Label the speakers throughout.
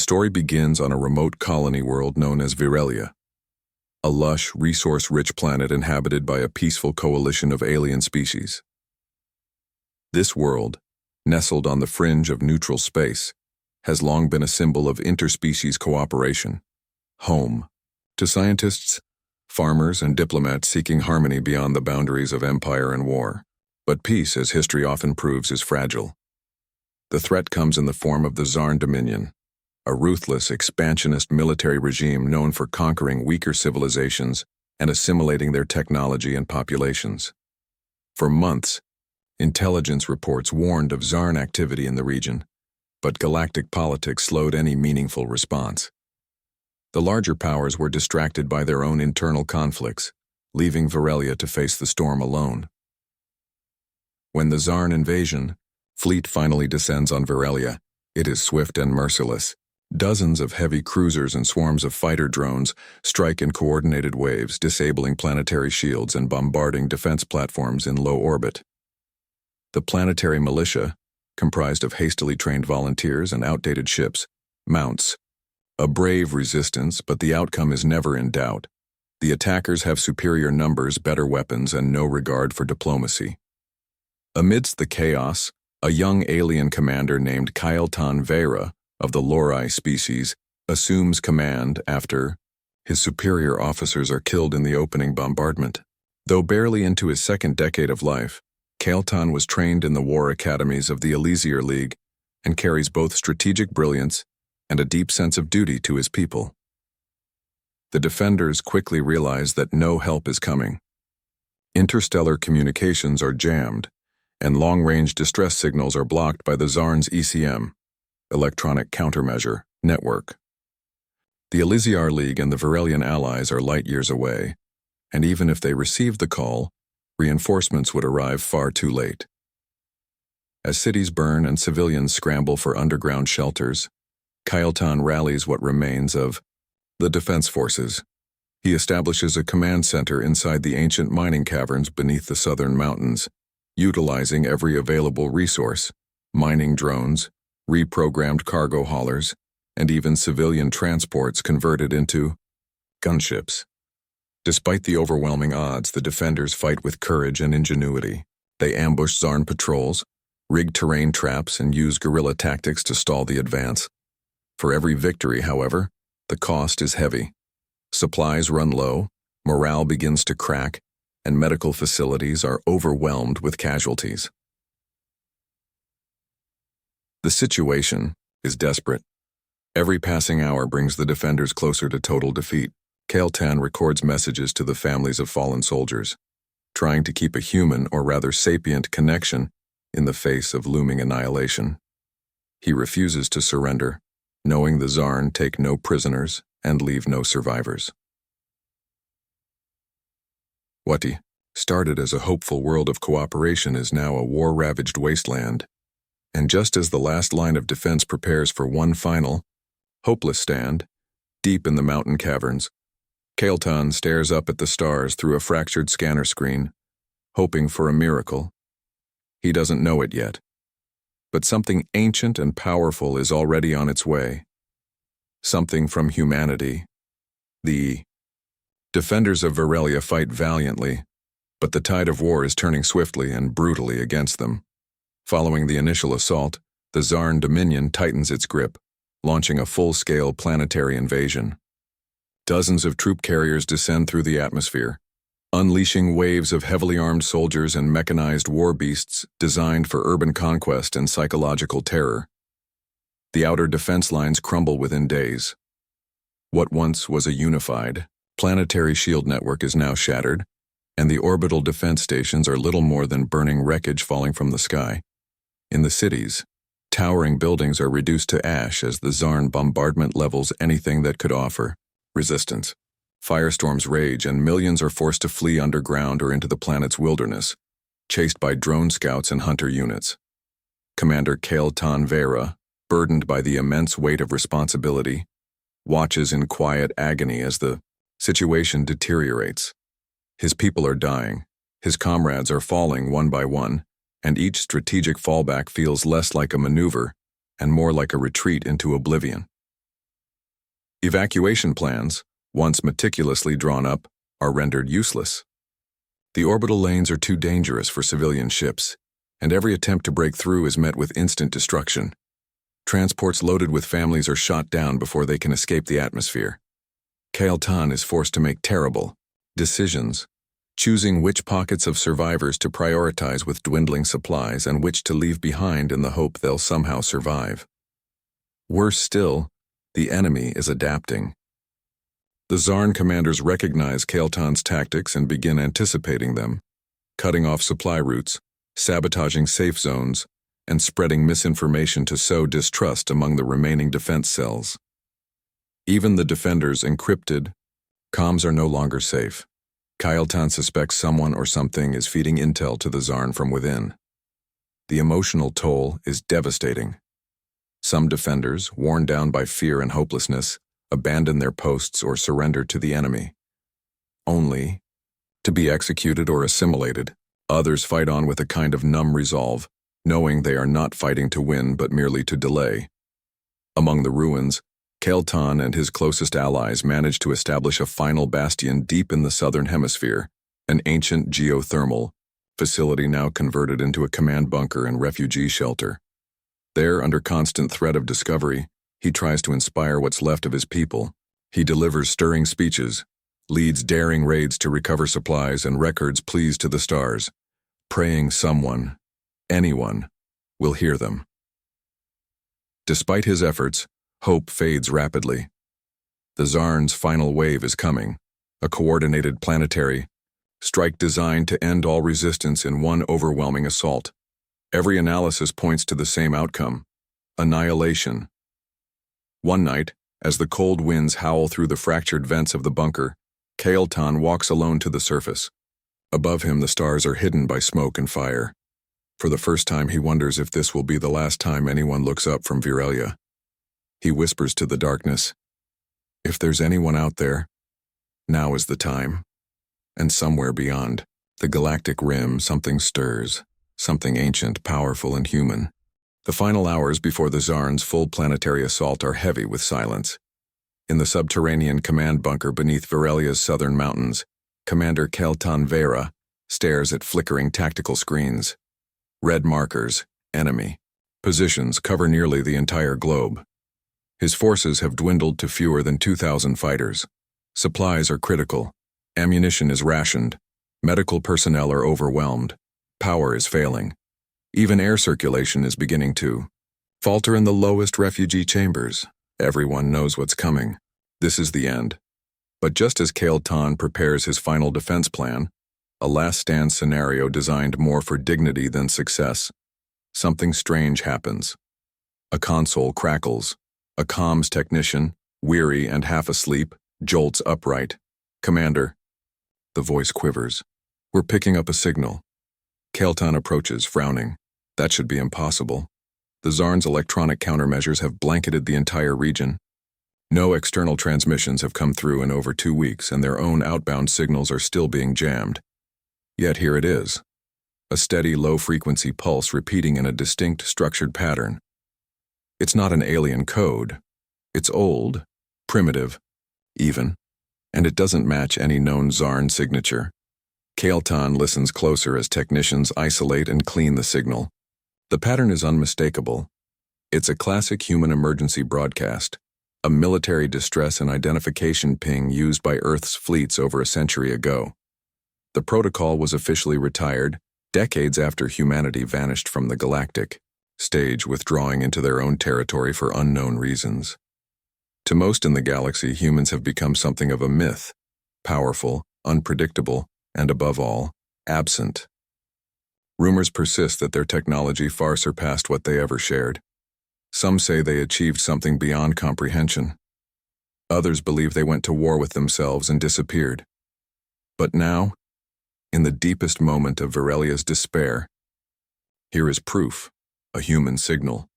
Speaker 1: story begins on a remote colony world known as Virelia, a lush, resource-rich planet inhabited by a peaceful coalition of alien species. This world, nestled on the fringe of neutral space, has long been a symbol of interspecies cooperation, home to scientists, farmers, and diplomats seeking harmony beyond the boundaries of empire and war. But peace, as history often proves, is fragile. The threat comes in the form of the Zarn Dominion, a ruthless, expansionist military regime known for conquering weaker civilizations and assimilating their technology and populations. For months, intelligence reports warned of Zarn activity in the region, but galactic politics slowed any meaningful response. The larger powers were distracted by their own internal conflicts, leaving Virelia to face the storm alone. When the Zarn invasion fleet finally descends on Virelia, it is swift and merciless. Dozens of heavy cruisers and swarms of fighter drones strike in coordinated waves, disabling planetary shields and bombarding defense platforms in low orbit. The planetary militia, comprised of hastily trained volunteers and outdated ships, mounts a brave resistance, but the outcome is never in doubt. The attackers have superior numbers, better weapons, and no regard for diplomacy. Amidst the chaos, a young alien commander named Kailtan Vera of the Lorai species assumes command after his superior officers are killed in the opening bombardment. Though barely into his second decade of life, Kailtan was trained in the war academies of the Elysier League and carries both strategic brilliance and a deep sense of duty to his people. The defenders quickly realize that no help is coming. Interstellar communications are jammed, and long-range distress signals are blocked by the Zarn's ECM, Electronic Countermeasure, network. The Elysier League and the Virelian allies are light years away, and even if they received the call, reinforcements would arrive far too late. As cities burn and civilians scramble for underground shelters, Kailtan rallies what remains of the defense forces. He establishes a command center inside the ancient mining caverns beneath the southern mountains, utilizing every available resource: mining drones, reprogrammed cargo haulers, and even civilian transports converted into gunships. Despite the overwhelming odds, the defenders fight with courage and ingenuity. They ambush Zarn patrols, rig terrain traps, and use guerrilla tactics to stall the advance. For every victory, however, the cost is heavy. Supplies run low, morale begins to crack, and medical facilities are overwhelmed with casualties. The situation is desperate. Every passing hour brings the defenders closer to total defeat. Kailtan records messages to the families of fallen soldiers, trying to keep a human, or rather sapient, connection in the face of looming annihilation. He refuses to surrender, knowing the Zarn take no prisoners and leave no survivors. What started as a hopeful world of cooperation is now a war-ravaged wasteland. And just as the last line of defense prepares for one final, hopeless stand, deep in the mountain caverns, Kailtan stares up at the stars through a fractured scanner screen, hoping for a miracle. He doesn't know it yet, but something ancient and powerful is already on its way. Something from humanity. The defenders of Virelia fight valiantly, but the tide of war is turning swiftly and brutally against them. Following the initial assault, the Zarn Dominion tightens its grip, launching a full-scale planetary invasion. Dozens of troop carriers descend through the atmosphere, unleashing waves of heavily armed soldiers and mechanized war beasts designed for urban conquest and psychological terror. The outer defense lines crumble within days. What once was a unified, planetary shield network is now shattered, and the orbital defense stations are little more than burning wreckage falling from the sky. In the cities, towering buildings are reduced to ash as the Zarn bombardment levels anything that could offer resistance. Firestorms rage and millions are forced to flee underground or into the planet's wilderness, chased by drone scouts and hunter units. Commander Kailtan Vera, burdened by the immense weight of responsibility, watches in quiet agony as the situation deteriorates. His people are dying, his comrades are falling one by one, and each strategic fallback feels less like a maneuver and more like a retreat into oblivion. Evacuation plans, once meticulously drawn up, are rendered useless. The orbital lanes are too dangerous for civilian ships, and every attempt to break through is met with instant destruction. Transports loaded with families are shot down before they can escape the atmosphere. Kael'tan is forced to make terrible decisions, choosing which pockets of survivors to prioritize with dwindling supplies and which to leave behind in the hope they'll somehow survive. Worse still, the enemy is adapting. The Zarn commanders recognize Kael'tan's tactics and begin anticipating them, cutting off supply routes, sabotaging safe zones, and spreading misinformation to sow distrust among the remaining defense cells. Even the defenders encrypted. Comms are no longer safe. Kael'tan suspects someone or something is feeding intel to the Zarn from within. The emotional toll is devastating. Some defenders, worn down by fear and hopelessness, abandon their posts or surrender to the enemy, only to be executed or assimilated. Others fight on with a kind of numb resolve, knowing they are not fighting to win but merely to delay. Among the ruins, Kael'tan and his closest allies managed to establish a final bastion deep in the southern hemisphere, an ancient geothermal facility now converted into a command bunker and refugee shelter. There, under constant threat of discovery, he tries to inspire what's left of his people. He delivers stirring speeches, leads daring raids to recover supplies and records pleas to the stars, praying someone, anyone, will hear them. Despite his efforts, hope fades rapidly. The Zarn's final wave is coming, a coordinated planetary strike designed to end all resistance in one overwhelming assault. Every analysis points to the same outcome: annihilation. One night, as the cold winds howl through the fractured vents of the bunker, Kael'tan walks alone to the surface. Above him, the stars are hidden by smoke and fire. For the first time, he wonders if this will be the last time anyone looks up from Virelia. He whispers to the darkness, "If there's anyone out there, now is the time." And somewhere beyond, the galactic rim, something stirs, something ancient, powerful, and human. The final hours before the Zarn's full planetary assault are heavy with silence. In the subterranean command bunker beneath Virelia's southern mountains, Commander Kael'tan Vera stares at flickering tactical screens. Red markers, enemy, positions cover nearly the entire globe. His forces have dwindled to fewer than 2,000 fighters. Supplies are critical. Ammunition is rationed. Medical personnel are overwhelmed. Power is failing. Even air circulation is beginning to falter in the lowest refugee chambers. Everyone knows what's coming. This is the end. But just as Kael'tan prepares his final defense plan, a last-stand scenario designed more for dignity than success, something strange happens. A console crackles. A comms technician, weary and half asleep, jolts upright. "Commander." The voice quivers. "We're picking up a signal." Kael'tan approaches, frowning. That should be impossible. The Zarn's electronic countermeasures have blanketed the entire region. No external transmissions have come through in over 2 weeks, and their own outbound signals are still being jammed. Yet here it is. A steady, low-frequency pulse repeating in a distinct, structured pattern. It's not an alien code. It's old, primitive, even, and it doesn't match any known Zarn signature. Kael'tan listens closer as technicians isolate and clean the signal. The pattern is unmistakable. It's a classic human emergency broadcast, a military distress and identification ping used by Earth's fleets over a century ago. The protocol was officially retired decades after humanity vanished from the galactic stage, withdrawing into their own territory for unknown reasons. To most in the galaxy, humans have become something of a myth, powerful, unpredictable, and above all, absent. Rumors persist that their technology far surpassed what they ever shared. Some say they achieved something beyond comprehension. Others believe they went to war with themselves and disappeared. But now, in the deepest moment of Virelia's despair, here is proof. A human signal.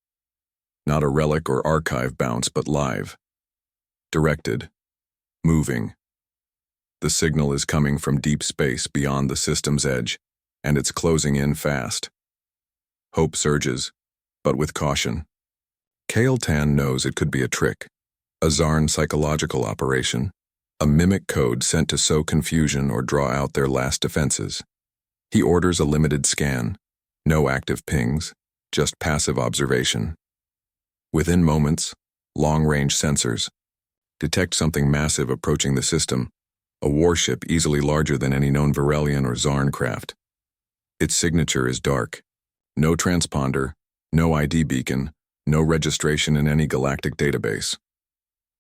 Speaker 1: Not a relic or archive bounce, but live. Directed. Moving. The signal is coming from deep space beyond the system's edge, and it's closing in fast. Hope surges, but with caution. Kael'tan knows it could be a trick, A Zarn psychological operation, a mimic code sent to sow confusion or draw out their last defenses. He orders a limited scan, no active pings, just passive observation. Within moments, long-range sensors detect something massive approaching the system, a warship easily larger than any known Virelian or Zarn craft. Its signature is dark. No transponder, no ID beacon, no registration in any galactic database.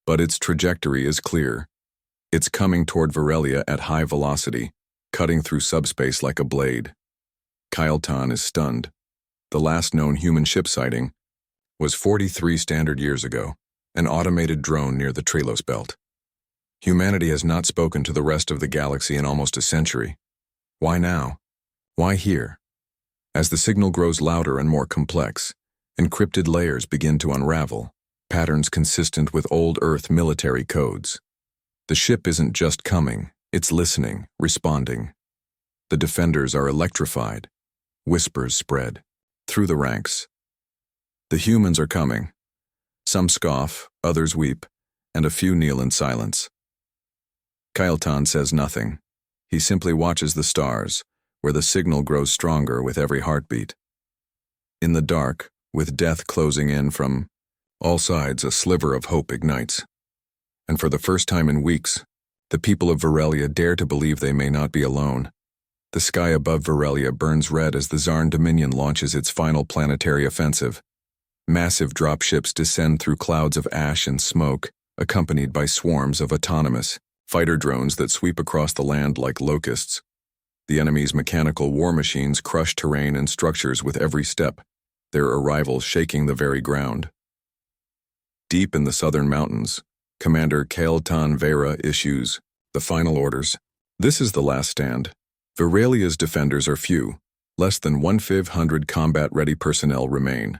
Speaker 1: But its trajectory is clear. It's coming toward Virelia at high velocity, cutting through subspace like a blade. Kyle is stunned. The last known human ship sighting was 43 standard years ago, an automated drone near the Trelos belt. Humanity has not spoken to the rest of the galaxy in almost a century. Why now? Why here? As the signal grows louder and more complex, encrypted layers begin to unravel, patterns consistent with old Earth military codes. The ship isn't just coming, it's listening, responding. The defenders are electrified. Whispers spread through the ranks. The humans are coming. Some scoff, others weep, and a few kneel in silence. Kyle says nothing. He simply watches the stars, where the signal grows stronger with every heartbeat. In the dark, with death closing in from all sides, a sliver of hope ignites. And for the first time in weeks, the people of Virelia dare to believe they may not be alone. The sky above Virelia burns red as the Zarn Dominion launches its final planetary offensive. Massive dropships descend through clouds of ash and smoke, accompanied by swarms of autonomous fighter drones that sweep across the land like locusts. The enemy's mechanical war machines crush terrain and structures with every step, their arrival shaking the very ground. Deep in the southern mountains, Commander Kael'tan Vera issues the final orders. This is the last stand. Virelia's defenders are few. Less than 1,500 combat-ready personnel remain.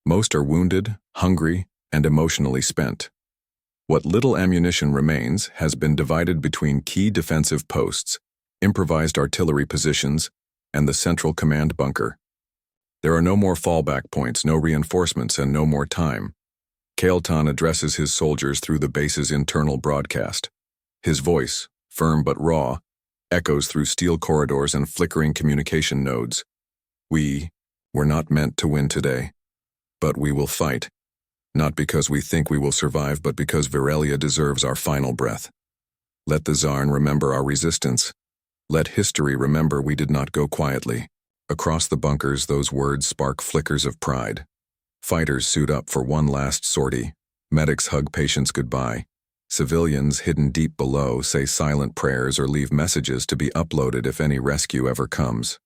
Speaker 1: Most are wounded, hungry, and emotionally spent. What little ammunition remains has been divided between key defensive posts, improvised artillery positions, and the central command bunker. There are no more fallback points, no reinforcements, and no more time. Kael'tan addresses his soldiers through the base's internal broadcast. His voice, firm but raw, echoes through steel corridors and flickering communication nodes. We were not meant to win today, but we will fight. Not because we think we will survive, but because Virelia deserves our final breath. Let the Zarn remember our resistance. Let history remember we did not go quietly. Across the bunkers, those words spark flickers of pride. Fighters suit up for one last sortie. Medics hug patients goodbye. Civilians hidden deep below say silent prayers or leave messages to be uploaded if any rescue ever comes.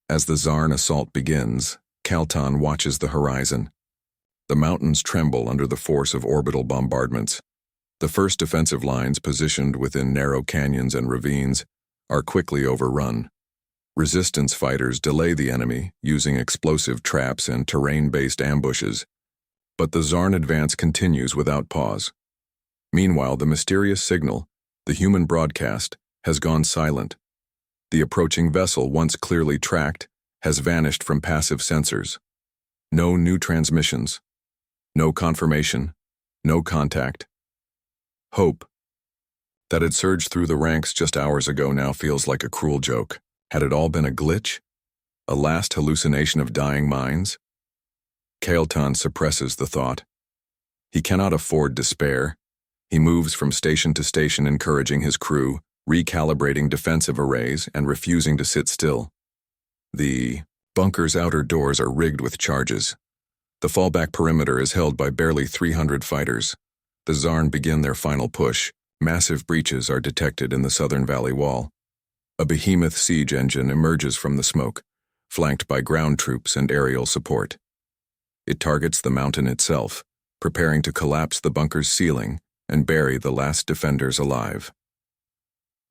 Speaker 1: As the Zarn assault begins, Kael'tan watches the horizon. The mountains tremble under the force of orbital bombardments. The first defensive lines, positioned within narrow canyons and ravines, are quickly overrun. Resistance fighters delay the enemy, using explosive traps and terrain-based ambushes. But the Zarn advance continues without pause. Meanwhile, the mysterious signal, the human broadcast, has gone silent. The approaching vessel, once clearly tracked, has vanished from passive sensors. No new transmissions. No confirmation. No contact. Hope that had surged through the ranks just hours ago now feels like a cruel joke. Had it all been a glitch? A last hallucination of dying minds? Kael'tan suppresses the thought. He cannot afford despair. He moves from station to station, encouraging his crew, recalibrating defensive arrays, and refusing to sit still. The bunker's outer doors are rigged with charges. The fallback perimeter is held by barely 300 fighters. The Zarn begin their final push. Massive breaches are detected in the southern valley wall. A behemoth siege engine emerges from the smoke, flanked by ground troops and aerial support. It targets the mountain itself, preparing to collapse the bunker's ceiling and bury the last defenders alive.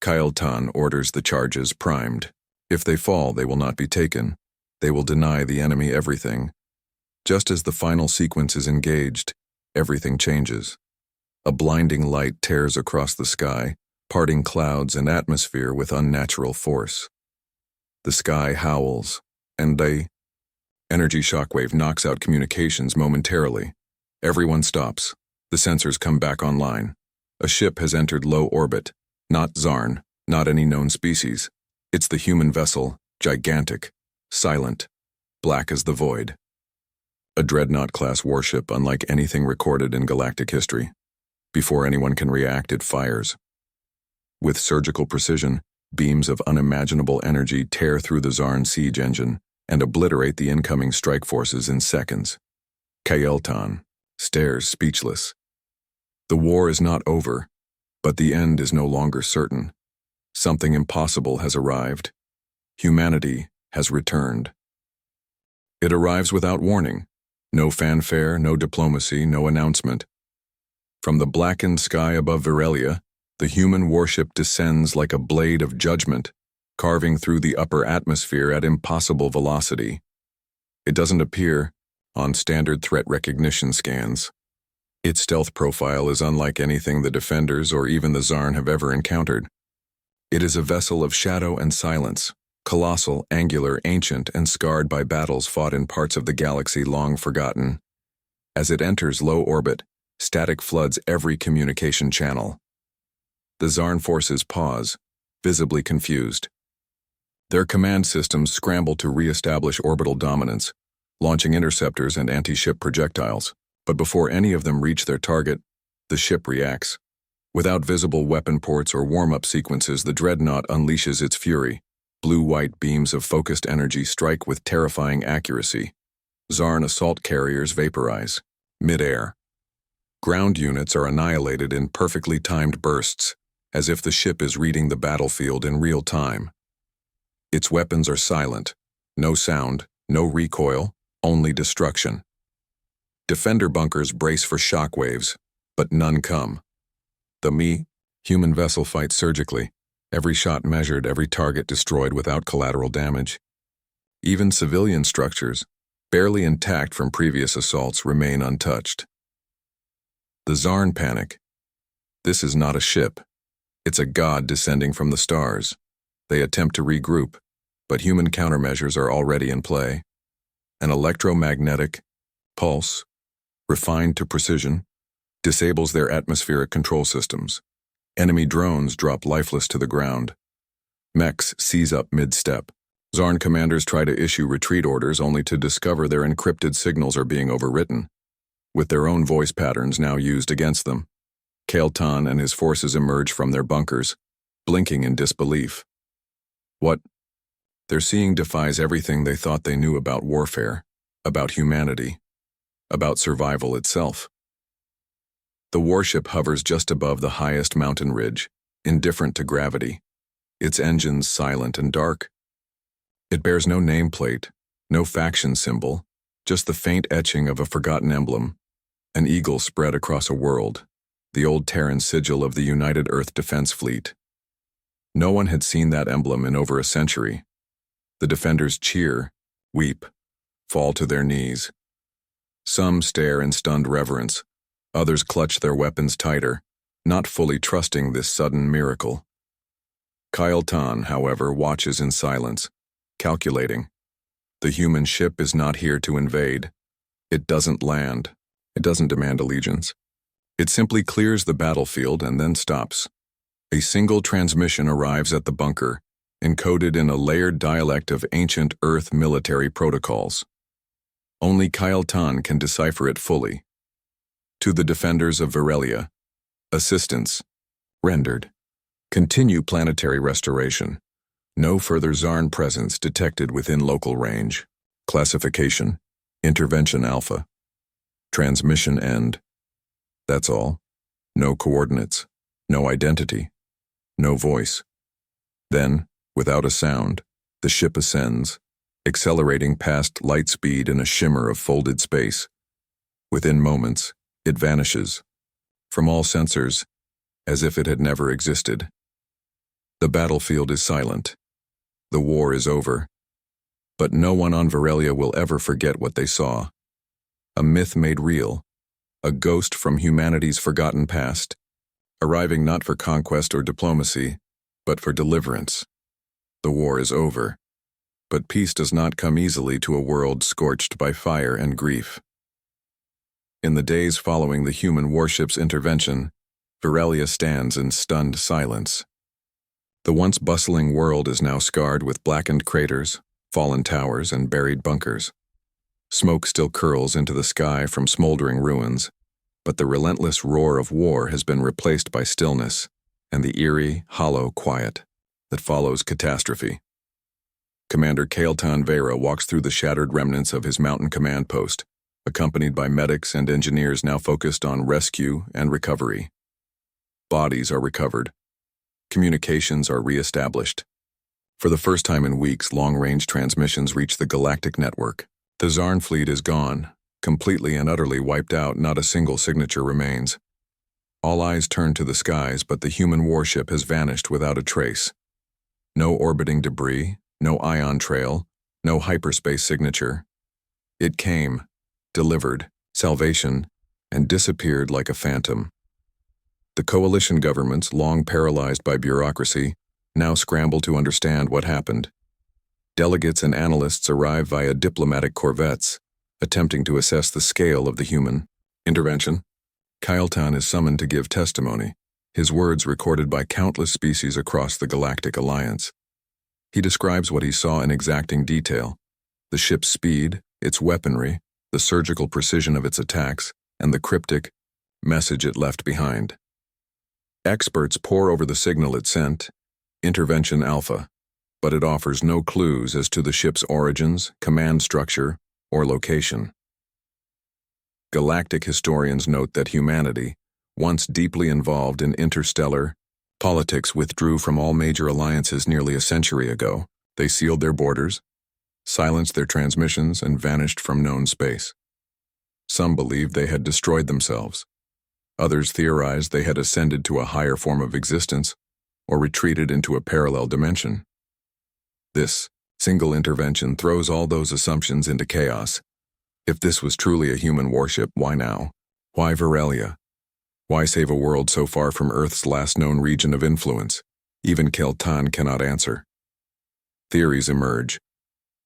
Speaker 1: Kael'tan orders the charges primed. If they fall, they will not be taken. They will deny the enemy everything. Just as the final sequence is engaged, everything changes. A blinding light tears across the sky, parting clouds and atmosphere with unnatural force. The sky howls, and a energy shockwave knocks out communications momentarily. Everyone stops. The sensors come back online. A ship has entered low orbit. Not Zarn, not any known species. It's the human vessel, gigantic, silent, black as the void. A dreadnought-class warship unlike anything recorded in galactic history. Before anyone can react, it fires. With surgical precision, beams of unimaginable energy tear through the Zarn siege engine and obliterate the incoming strike forces in seconds. Kael'tan stares speechless. The war is not over, but the end is no longer certain. Something impossible has arrived. Humanity has returned. It arrives without warning. No fanfare, no diplomacy, no announcement. From the blackened sky above Virelia, the human warship descends like a blade of judgment, carving through the upper atmosphere at impossible velocity. It doesn't appear on standard threat recognition scans. Its stealth profile is unlike anything the Defenders or even the Zarn have ever encountered. It is a vessel of shadow and silence, colossal, angular, ancient, and scarred by battles fought in parts of the galaxy long forgotten. As it enters low orbit, static floods every communication channel. The Zarn forces pause, visibly confused. Their command systems scramble to re-establish orbital dominance, launching interceptors and anti-ship projectiles. But before any of them reach their target, the ship reacts. Without visible weapon ports or warm-up sequences, the dreadnought unleashes its fury. Blue-white beams of focused energy strike with terrifying accuracy. Zarn assault carriers vaporize. Mid-air. Ground units are annihilated in perfectly timed bursts, as if the ship is reading the battlefield in real time. Its weapons are silent. No sound, no recoil, only destruction. Defender bunkers brace for shockwaves, but none come. The human vessel fights surgically. Every shot measured, every target destroyed without collateral damage. Even civilian structures, barely intact from previous assaults, remain untouched. The Zarn panic. This is not a ship. It's a god descending from the stars. They attempt to regroup, but human countermeasures are already in play. An electromagnetic pulse, refined to precision, disables their atmospheric control systems. Enemy drones drop lifeless to the ground. Mechs seize up mid-step. Zarn commanders try to issue retreat orders only to discover their encrypted signals are being overwritten, with their own voice patterns now used against them. Kael'tan and his forces emerge from their bunkers, blinking in disbelief. What they're seeing defies everything they thought they knew about warfare, about humanity, about survival itself. The warship hovers just above the highest mountain ridge, indifferent to gravity, its engines silent and dark. It bears no nameplate, no faction symbol, just the faint etching of a forgotten emblem, an eagle spread across a world, the old Terran sigil of the United Earth Defense Fleet. No one had seen that emblem in over a century. The defenders cheer, weep, fall to their knees. Some stare in stunned reverence. Others clutch their weapons tighter, not fully trusting this sudden miracle. Kael'tan, however, watches in silence, calculating. The human ship is not here to invade. It doesn't land. It doesn't demand allegiance. It simply clears the battlefield and then stops. A single transmission arrives at the bunker, encoded in a layered dialect of ancient Earth military protocols. Only Kael'tan can decipher it fully. To the defenders of Virelia, assistance rendered. Continue planetary restoration. No further Zarn presence detected within local range. Classification, Intervention Alpha. Transmission end. That's all. No coordinates, no identity, no voice. Then, without a sound, the ship ascends, accelerating past light speed in a shimmer of folded space. Within moments, it vanishes, from all sensors, as if it had never existed. The battlefield is silent. The war is over. But no one on Virelia will ever forget what they saw. A myth made real, a ghost from humanity's forgotten past, arriving not for conquest or diplomacy, but for deliverance. The war is over, but peace does not come easily to a world scorched by fire and grief. In the days following the human warship's intervention, Virelia stands in stunned silence. The once bustling world is now scarred with blackened craters, fallen towers, and buried bunkers. Smoke still curls into the sky from smoldering ruins, but the relentless roar of war has been replaced by stillness and the eerie, hollow quiet that follows catastrophe. Commander Kael'tan Veyra walks through the shattered remnants of his mountain command post, accompanied by medics and engineers now focused on rescue and recovery. Bodies are recovered. Communications are re-established. For the first time in weeks, long-range transmissions reach the galactic network. The Zarn fleet is gone, completely and utterly wiped out. Not a single signature remains. All eyes turn to the skies, but the human warship has vanished without a trace. No orbiting debris, no ion trail, no hyperspace signature. It came, delivered, salvation, and disappeared like a phantom. The coalition governments, long paralyzed by bureaucracy, now scramble to understand what happened. Delegates and analysts arrive via diplomatic corvettes, attempting to assess the scale of the human intervention. Kael'tan is summoned to give testimony, his words recorded by countless species across the Galactic Alliance. He describes what he saw in exacting detail: the ship's speed, its weaponry, the surgical precision of its attacks, and the cryptic message it left behind. Experts pore over the signal it sent, Intervention Alpha, but it offers no clues as to the ship's origins, command structure, or location. Galactic historians note that humanity, once deeply involved in interstellar politics, withdrew from all major alliances nearly a century ago. They sealed their borders, silenced their transmissions, and vanished from known space. Some believed they had destroyed themselves. Others theorized they had ascended to a higher form of existence or retreated into a parallel dimension. This single intervention throws all those assumptions into chaos. If this was truly a human warship, why now? Why Virelia? Why save a world so far from Earth's last known region of influence? Even Kael'tan cannot answer. Theories emerge.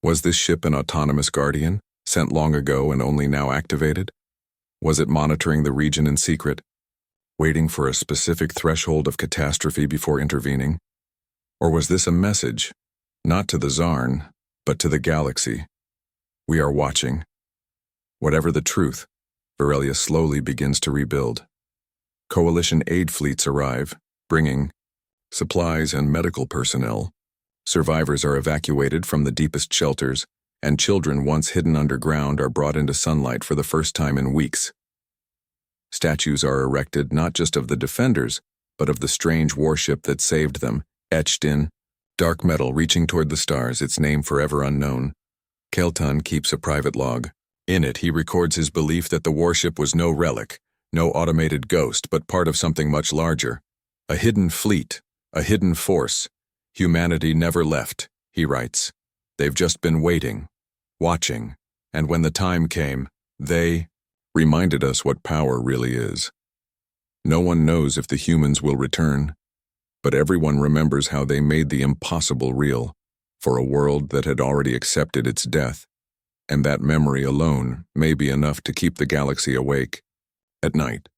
Speaker 1: Was this ship an autonomous guardian, sent long ago and only now activated? Was it monitoring the region in secret, waiting for a specific threshold of catastrophe before intervening? Or was this a message, not to the Zarn, but to the galaxy? We are watching. Whatever the truth, Virelia slowly begins to rebuild. Coalition aid fleets arrive, bringing supplies and medical personnel. Survivors are evacuated from the deepest shelters, and children once hidden underground are brought into sunlight for the first time in weeks. Statues are erected not just of the defenders, but of the strange warship that saved them, etched in dark metal reaching toward the stars, its name forever unknown. Kael'tan keeps a private log. In it, he records his belief that the warship was no relic, no automated ghost, but part of something much larger. A hidden fleet, a hidden force. Humanity never left, he writes. They've just been waiting, watching, and when the time came, they reminded us what power really is. No one knows if the humans will return, but everyone remembers how they made the impossible real for a world that had already accepted its death, and that memory alone may be enough to keep the galaxy awake at night.